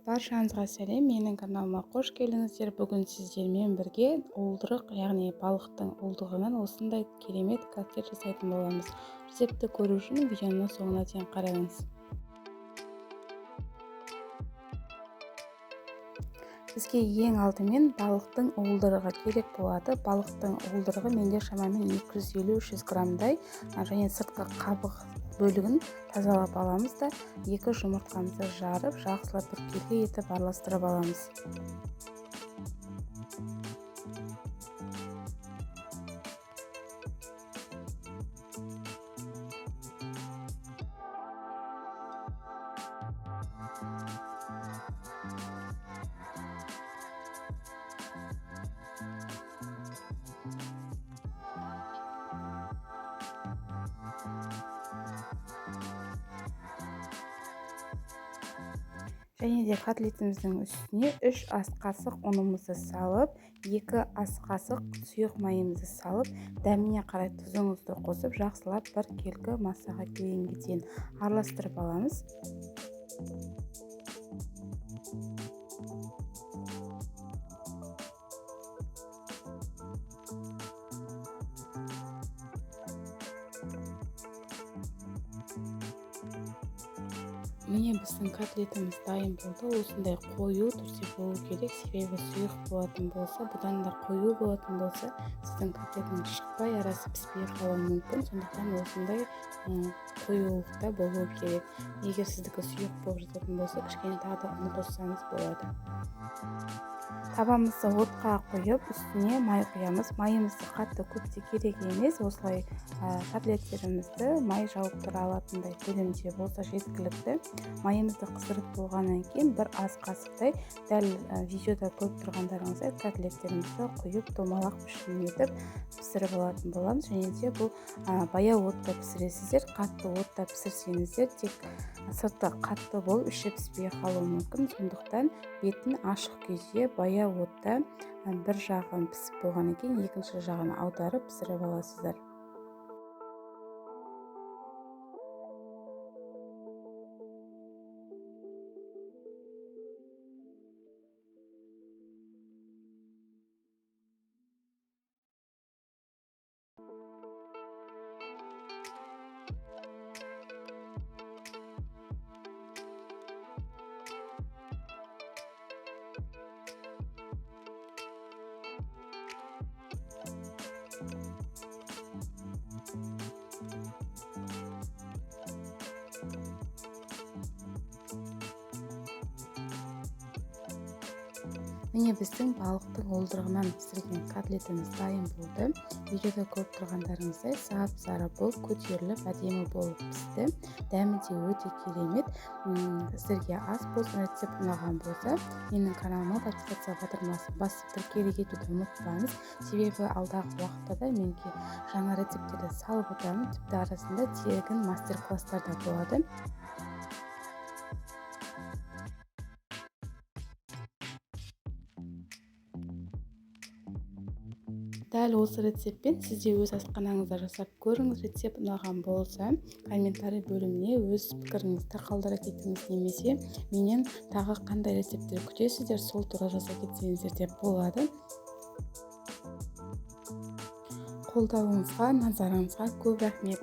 Баршаңызға сәлем, менің каналыма қош келдіңіздер. Бүгін сіздермен бірге уылдырық, яғни балықтың уылдырығынан осындай керемет коктейль жасайтын боламыз. Рецепті көру үшін видеоны соңына дейін қараңыз. Бізге ең алдымен балықтың уылдырығы керек болады. Балықтың уылдырығы менде шамамен 250-300 граммдай, және сыртқы қабық бөлігін тазалап аламыз да 2 жұмыртқамызды жарып, жақсылап бір келге етіп араластырып аламыз. Және де котлетіміздің үстіне 3 ас қасық ұнымызды салып, 2 ас қасық сұйық майымызды салып, дәміне қарай тұзыңызды қосып, жақсылап бір келгі массаға келгенге дейін араластырып аламыз. Міне біздің котлетіміз дайын болды. Осындай қою түрде болу керек, себебі сұйық болатын болса, бұдан да қою болатын болса, сіздің котлетіңіз шықпай, арасы піспей қалуы мүмкін. Сондықтан осындай қоюлықта болу керек. Егер сіздікі сұйық болып жататын болса, кішкене тағы да ұн қоссаңыз болады. Табамызды отқа қойып, үстіне май құямыз. Майымызды қатты көп те керек емес. Осылай котлеттерімізді май жауып тұра алатындай көлемде болса жеткілікті. Майымызды қыздырып болғаннан кейін бір ас қасықтай, дәл видеода көріп тұрғандарыңыздай котлеттерімізді құйып домалақ пішін етіп пісіріп алатын боламыз. Және де бұл баяу отта пісіресіздер. Қатты отта пісірсеңіздер, тек сырты қатты болып іші піспей қалуы мүмкін. Сондықтан бетін ашық күйде баяу отта бір жағын пісіп болғаннан кейін екінші жағын аударып пісіріп аласыздар. Міне біздің балықтың уылдырығынан пісірген котлетіміз дайын болды. Видеода көріп тұрғандарыңыздай сап-сары болып, көтеріліп, әдемі болып пісті. Дәмі де өте керемет. Сіздерге ас болсын рецепт ұнаған болса, менің каналыма подписаться батырмасын басып тіркеліп кетуді ұмытпаңыз. Себебі алдағы уақытта да менге жаңа рецептерді салып отырамын. Тіпті арасында тегін мастер-класстар да болады. Дәл осы рецептпен сізде өз асханаңызда жасап көріңіз. Рецепт ұнаған болса, комментарий бөліміне өз пікіріңізді қалдыра кетіңіз, немесе менен тағы қандай рецепттер күтесіздер, сол туралы жаза кетсеңіздер де болады. Қолдауыңызға, назарыңызға көп рахмет.